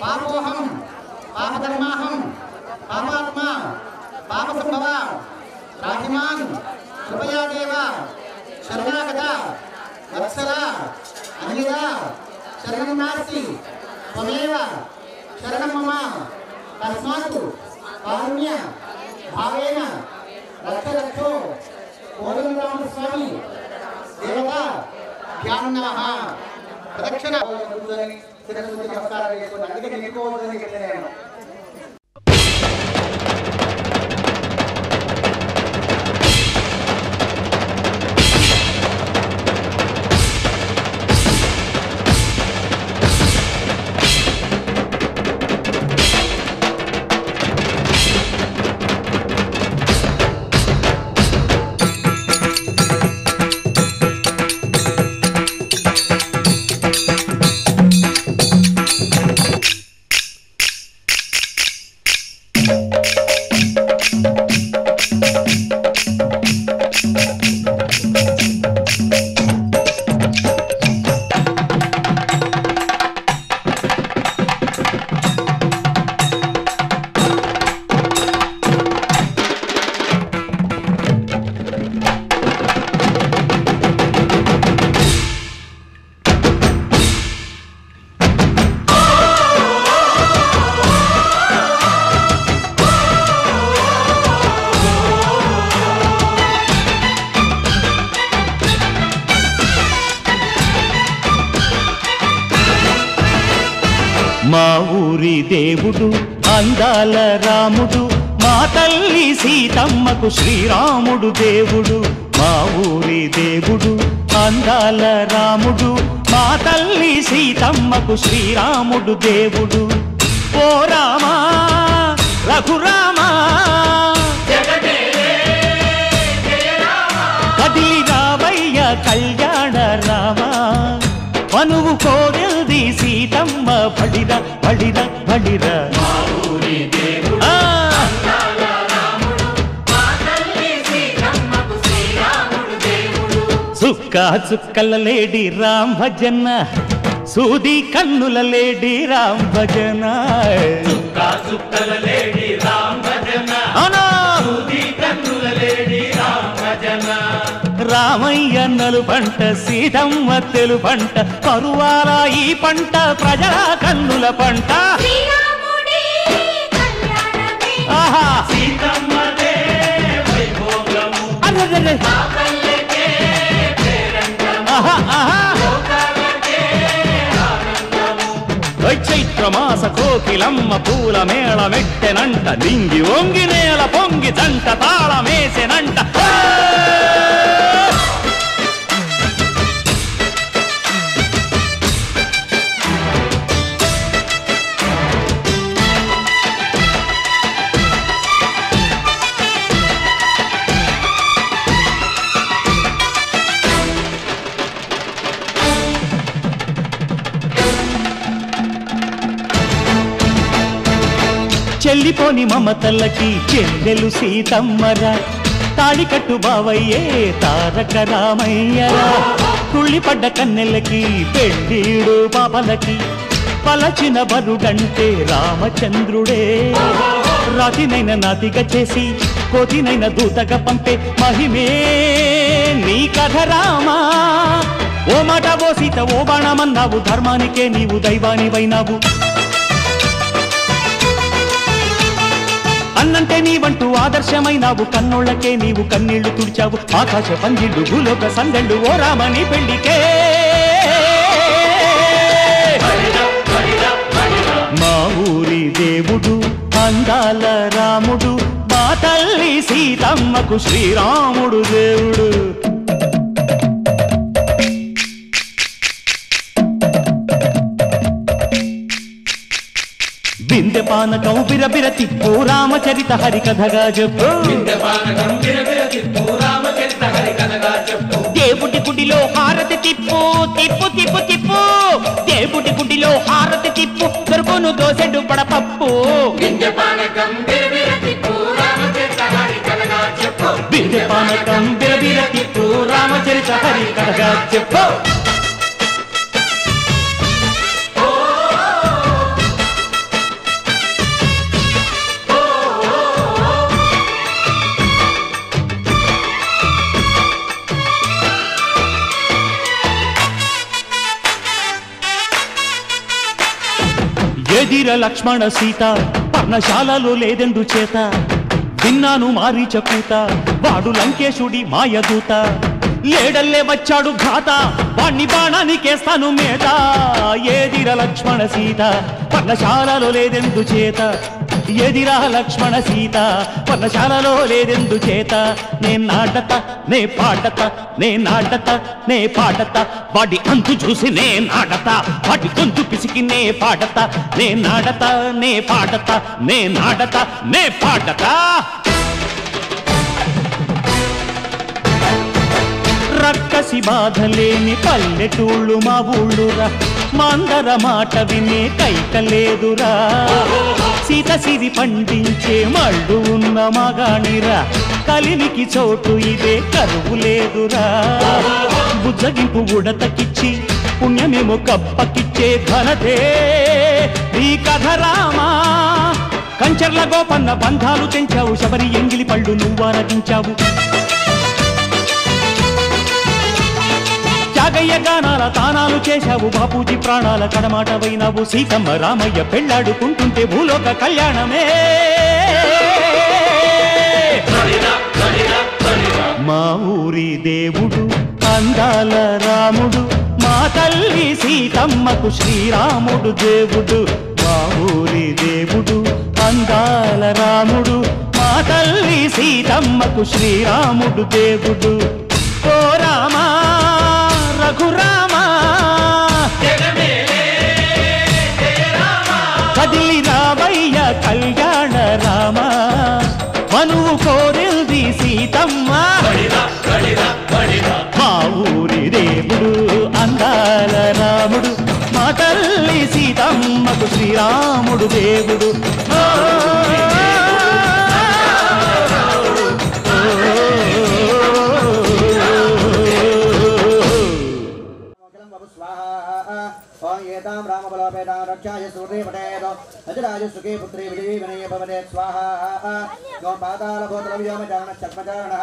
[SPEAKER 1] పాపోహం పాపధర్మాహం పాపాత్మ పాపసంభవ రాహిమాన్ కృపయా దేవ శరణాగత వత్సల అన్యద శరణం నాస్తి త్వమేవ శరణం మమ తస్మాత్ కారుణ్య భావేన రక్ష రక్షో కోదండరామ స్వామి దేవత ధ్యానమః ప్రదక్షిణ నమస్కారం చేసుకుని అందుకే నేను
[SPEAKER 4] మా ఊరి దేవుడు అందాల రాముడు మా తల్లి సీతమ్మకు శ్రీరాముడు దేవుడు మా ఊరి దేవుడు అందాల రాముడు మా తల్లి సీతమ్మకు శ్రీరాముడు దేవుడు ఓ రామా రఘురామా కదిలి రావయ్య కళ్యాణ రామా మనువు కోరెల్ది సీతమ్మ బడిర బడిర బడిర చుక్క చుక్కల లేడి రామ్ భజన సూది కన్నుల లేడి రామ్ భజన చుక్క చుక్కల లేడి రామ్ భజన సూది కన్నుల లేడి రామ్ భజన రామయ్య నలు పంట సీతమ్మ తెలు పంట కరువాల ఈ పంట ప్రజల కన్నుల పంట ఆహా సీతమ్మదే వైభోగము అరే చైత్రమాస కోకిలమ్మ పూల మేళ మెట్టెనంట దింగి ఒంగి నేల పొంగి జంట తాళమేసెనంట చెల్లిపోని మమతల్లకి చెల్లెలు సీతమ్మరా తాళికట్టు బావయ్యే తారక రామయ్యరా తుళ్ళిపడ్డ కన్నెలకి పెళ్ళీడు పాపలకి పలచిన బరుడంటే రామచంద్రుడే రాతినైన నాతిగా చేసి కోతినైన దూతగా పంపే మహిమే నీ కథ రామా ఓ మాట ఓ సీత ఓ బాణమన్నావు ధర్మానికే నీవు దైవానివైనావు అన్నంటే నీవంటూ ఆదర్శమైనావు కన్నోళ్లకే నీవు కన్నీళ్లు తుడిచావు ఆకాశ పందిళ్ళు భూలోక సందళ్ళు ఓ రామని పెళ్లికే మా ఊరి దేవుడు అందాల రాముడు మా తల్లి సీతమ్మకు శ్రీరాముడు దేవుడు బిందెపానకం బిరబిర తిప్పు రామచరిత హరికథగా చెప్పు దేవుడి గుడిలో హారతి తిప్పు తిప్పు తిప్పు తిప్పు దేవుడి గుడిలో హారతి తిప్పు దొరుకును దోసెడు పడపప్పు బిందెపానకం బిరబిర తిప్పు రామచరిత హరికథగా చెప్పు ఎదిర లక్ష్మణ సీత పర్ణశాలలో లేదెందు చేత విన్నాను మారీచ కూత వాడు లంకేశుడి మాయదూత లేడల్లే వచ్చాడు ఘాత వాణ్ణి బాణానికేస్తాను మేత ఎదిర లక్ష్మణ సీత పర్ణశాలలో లేదెందు చేత ఎదిరా లక్ష్మణ సీత పర్ణశాలలో లేదెందు చేత నే నాటత నే పాటత నే నాటత నే పాటత వాడి అంతు చూసి నే నాటత వాడి గొంతు పిసికి నే పాటత నే నాటత నే పాటత నే నాటత నే పాటత రక్కసి బాధలేని పల్లెటూళ్ళు మా ఊళ్ళురా మందర మాట వినే కైకలేదురా సీత సిరి పండించే మళ్ళు ఉన్న మగాణిరా కలిమికి చోటు ఇదే కరువు లేదురా బుజ్జగింపు ఉడతకిచ్చి పుణ్యమేమో కప్పకిచ్చే ఘనతే నీ కథ రామా కంచర్ల గోపన్న బంధాలు తెంచావు శబరి ఎంగిలి పళ్ళు నువ్వారగించావు జాగయ్య గానాల తానాలు చేశావు బాపూజీ ప్రాణాల కడమాటవైనావు సీతమ్మ రామయ్య పెళ్ళాడుకుంటుంటే భూలోక కళ్యాణమే మా ఊరి దేవుడు అందాల రాముడు మా తల్లి సీతమ్మకు శ్రీరాముడు దేవుడు మా ఊరి దేవుడు అందాల రాముడు మా తల్లి సీతమ్మకు శ్రీరాముడు దేవుడు ఓ రామా రఘురామా కదిలి రావయ్య కళ్యాణ రామ మనువు కోరింది సీతమ్మ మా ఊరి దేవుడు అందాల రాముడు మా తల్లి సీతమ్మకు శ్రీరాముడు దేవుడు
[SPEAKER 1] रामबलोपेतां रक्षाय सूर्ये पठेत् अजराय सुखे पुत्री विजयी भवते स्वाहा गो पातालभूतलव्योमचारणश्चर्मचारणः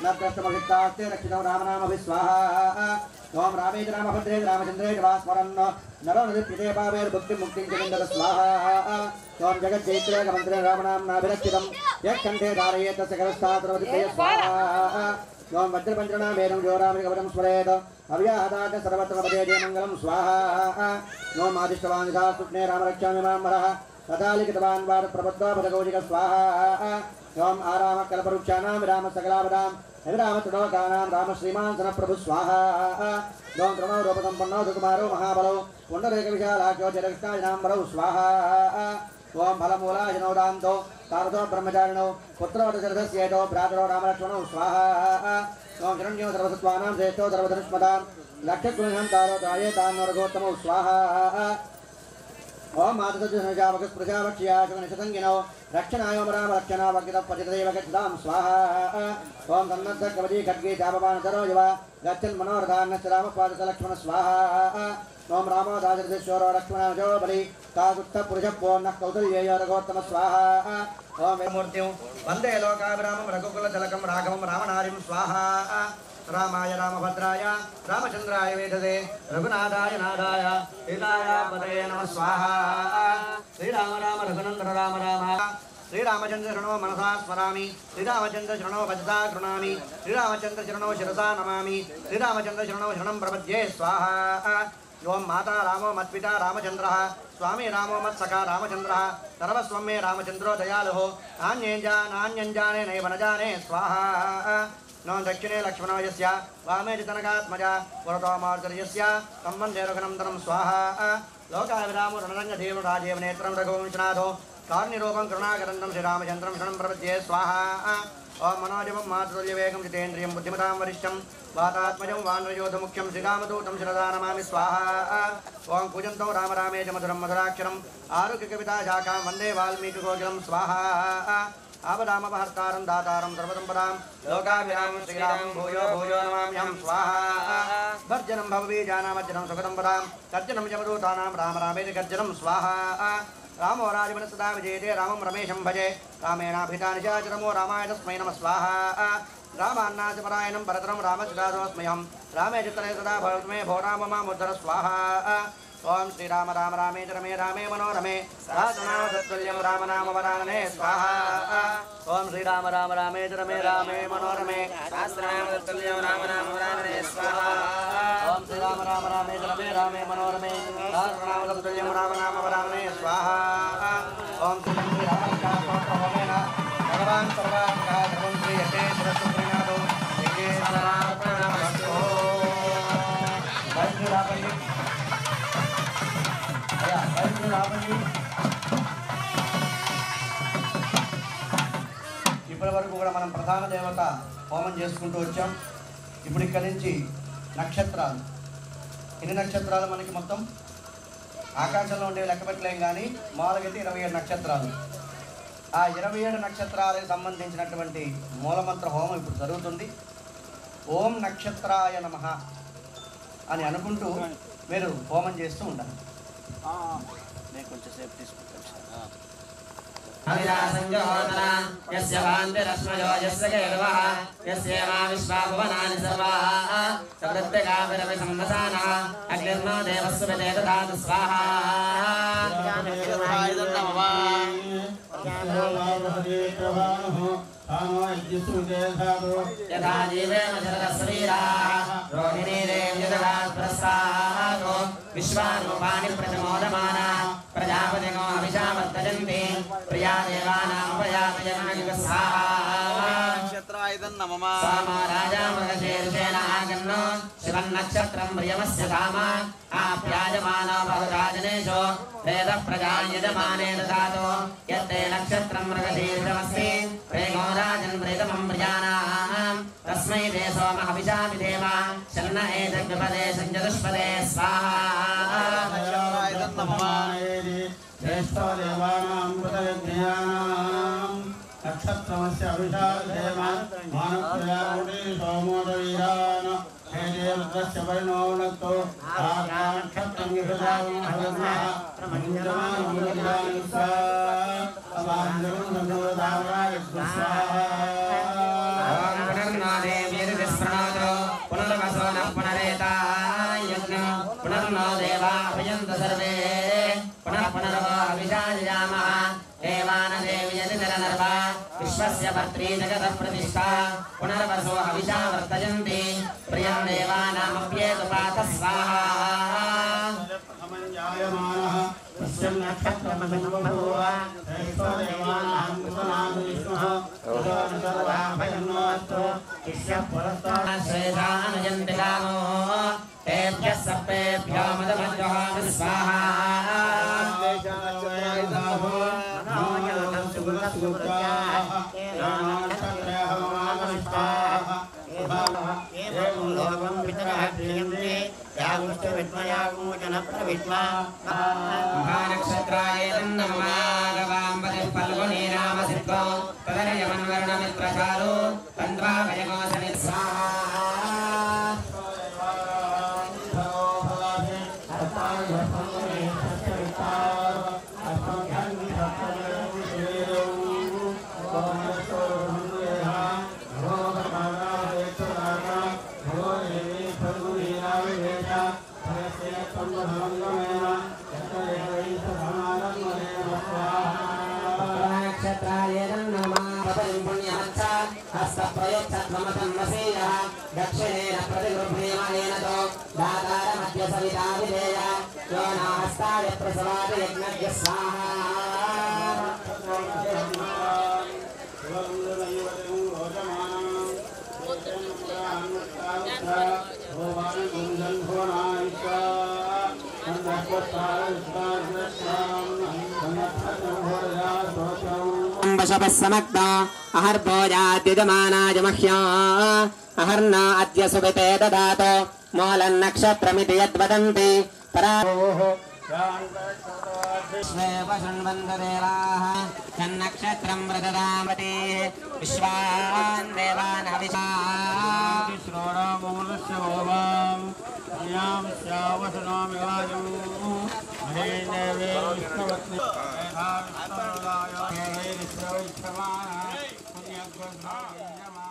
[SPEAKER 1] नद्रष्टमभिक्तास्ते रक्षितो रामनामभिस्वाहा ओम रामेज रामभद्रे रामचन्द्रे वा स्मरन् नरो नृत्यते पावेर्भुक्तिं मुक्तिं च विन्दत स्वाहा ओम जगज्जैत्रे मंत्रे रामनाम्नाभिरक्षितं यः कण्ठे धारयेत् तस्य करस्थात्रवदिते स्वाहा ओम वज्रपञ्चरणा वेदं जोरामृगवरं स्मरेत् अव्याहताच सर्वत्र पदे जयमङ्गलं स्वाहा ओम आदिष्टवान् सुप्ने रामरक्षामि मां वरः तथा लिखितवान् वाद प्रबद्धो पदगौजिक स्वाहा ओम आराम कल्पवृक्षाणां विराम सकलावदां विराम तृणोकानां राम श्रीमान् सनप्रभु स्वाहा ओम प्रणव रूपसम्पन्नो सुकुमारो महाबलो पुण्डरीकविशालाख्यो जगत्काजनाम्बरौ स्वाहा ओम फलमूलाजनोदान्तो तारतो ब्रह्मचारिणो पुत्रवतचरधस्येतो भ्रातरो रामलक्ष्मणौ स्वाहा ओम शरण्यो सर्वसत्त्वानां श्रेष्ठो सर्वधनुष्मतां लक्षगुणं तारो तायेतान्नरगोत्तमौ स्वाहा ओम मातृजावकस्पृशावक्ष्याशुनिशतङ्गिनो रक्षणाय रामरक्षणावकितपतिदेव गच्छतां स्वाहा ओम सन्नद्धकवदी खड्गे जापवानतरो युव गच्छन् मनोरथान्नश्च रामपादलक्ष्मण स्वाहा ओम रामो दाजरदेश्वरो लक्ष्मणो बलि काकुत्थपुरुषपूर्णः कौसल्येयो रघोत्तम स्वाहा ओम मूर्तिं वन्दे लोकाभिरामं रघुकुलतिलकं राघवं रामनारिं स्वाहा रामाय रामभद्राय रामचन्द्राय वेदसे रघुनाथाय नाथाय सीताय पतये नमः स्वाहा श्रीराम राम रघुनन्दन राम राम श्रीरामचन्द्र शरणो मनसा स्मरामि श्रीरामचन्द्र शरणो भजता गृह्णामि श्रीरामचन्द्र शरणो शिरसा नमामि श्रीरामचन्द्र शरणो शरणं प्रपद्ये स्वाहा ओम माता रामो मत्पिता रामचन्द्रः स्वामी रामो मत्सखा रामचन्द्रः सर्वस्वं मे रामचन्द्रो दयालुः नान्यञ्जाने नैव न जाने स्वाहा नो दक्षिणे लक्ष्मणो यस्य वामे चितनकात्मजा पुरतो मार्जर्यस्य सम्बन्धे रघुनन्दनं स्वाहा लोकाभिरामो रणरङ्गदेव राजीव नेत्रं रघुवंशनाथो कार्निरूपं करुणाकरन्दं श्रीरामचन्द्रं शरणं प्रपद्ये स्वाहा ओम मनोजवं मातुल्यवेगं जितेन्द्रियं बुद्धिमतां वरिष्ठं वातात्मजं वानरयोधमुख्यं श्रीरामदूतं शिरसा नमामि स्वाहा ओम पूजन्तो राम रामेज मधुरं मधुराक्षरम् आरुग्यकविता शाखां वन्दे वाल्मीकिकोकिलं स्वाहा आपदामपहर्तारं दातारं सर्वसम्पदां लोकाभिरामं श्रीरामं भूयो भूयो नमाम्यहं स्वाहा भर्जनं भवबीजानामर्जनं सुखदं पदां गर्जनं यमदूतानां राम रामेति गर्जनं स्वाहा रामो राजवनसदा विजयते रामं रमेशं भजे रामेणाभिता निशाचरमो रामाय तस्मै नमः स्वाहा रामान्नाशपरायणं परतरं रामचिदासोऽस्म्यहं रामे चित्तने सदा भवत्मे भो राम मामुद्धर स्वाहा ओम श्रीराम राम रामे रमे रामे मनोरमे सहस्रनामतत्तुल्यं रामनामवरानने स्वाहा ओम श्रीराम राम रामे रमे रामे मनोरमे सहस्रनामतत्तुल्यं रामनामवरानने स्वाहा ओम श्रीराम राम रामे रमे रामे मनोरमे सहस्रनामतत्तुल्यं रामनामवरानने स्वाहा ओम श्री रामचन्द्राय भगवान् सर्वात्मकः सर्वं श्रीयते सरस्वतीनाथो विघ्नेश्वरार्पणमस्तु वैष्णवापल्ली ఇప్పటి వరకు కూడా మనం ప్రధాన దేవత హోమం చేసుకుంటూ వచ్చాం. ఇప్పుడు ఇక్కడి నుంచి నక్షత్రాలు, ఎన్ని నక్షత్రాలు మనకి మొత్తం ఆకాశంలో ఉండేవి లెక్క పెట్టలేం, కానీ మామూలుగా 27 నక్షత్రాలు. ఆ 27 నక్షత్రాలకు సంబంధించినటువంటి మూలమంత్ర హోమం ఇప్పుడు జరుగుతుంది. ఓం నక్షత్రాయ నమః అని అనుకుంటూ మీరు హోమం చేస్తూ ఉండాలి. నేను కొంచెం సేపు తీసుకుంటాను.
[SPEAKER 5] అవినాశంజోదన యస్య వాంతిరస్మయో యస్య కేతవః యస్యేమా విశ్వాభువనాని సర్వాః సప్రత్యగావిరవి సంవసానః అగ్నిర్నో దేవస్సు విదేదధాతు స్వాహా యథా జీవేమ శరదశరీరాः రోహిణీరేవ్యుదగాత్ప్రసాదో విశ్వారూపాణి ప్రతిమోదమానా ప్రజాపతిగో सोमो राजा मृगशीर्षेण आगन्नो शिवन्नक्षत्रं प्रियमस्य धाम आप्यायमानो बहुराजनेषु वेदः प्रजां यजमाने ददातु यत्ते नक्षत्रं मृगशीर्षमस्ति प्रेमो राजन् प्रेतमं प्रजानां तस्मै ते सोमः हविषामि देव शन्न एतद्विपदे सञ्चतुष्पदे स्वाहा
[SPEAKER 6] श्रेष्ठदेवानां कृतयज्ञानां नक्षत्रमस्य अभिषादेव मानप्रयामुनि सोमोदवीरान् हे देवस्य वर्णो नक्तो नक्षत्रं विभजामो हविर्मः प्रमञ्जमानमुदीरान् स्वाहाजलं नन्दोदावराय स्वाहा पुनर्वसो न पुनरेतायज्ञ पुनर्नो देवा भयन्त सर्वे पुनः पुनर्वो अभिषाजयामः देवानदेवी यदितरनर्वा विश्वस्य भर्त्री जगतः प्रतिष्ठा पुनर्वसो हविषा वर्तयन्ति प्रियं देवानामप्येतु पात स्वाहा समञ्जायमानः तस्य नक्षत्रमसम्भूव श्रेष्ठदेवानां कृतनां विष्णुः सर्वाभयन्नोऽस्तु इष्यः पुरस्तात् श्रेष्ठानुजन्ति कामो तेभ्यः सर्वेभ्यो मदमज्जहामि स्वाहा महानक्षत्राय नमः फल्गुनी नाम सिद्धो तदनयमन्वर्णमित्रचारो तन्वाभयगोसनि स्वाहा दक्षिणेन प्रतिगृह्णीयमानेन तो दातारमध्य सविता विधेय यो नाहस्ताय प्रसवाद यज्ञस्य स्वाहा समक्ता अहर्भोजाद्युजमानाय मह्या अहर्ना अद्य सुविते ददातो मूलन्नक्षत्रमिति यद्वदन्ति परावोः शृण्वन्तदेवाः तन्नक्षत्रं व्रतदामते विश्वान् देवान् हविषा श्रोणामूलस्य भोवां यां श्यावसनामि वायुं महे देवे विष्णुवत्नि पुण्यग्रन्थाय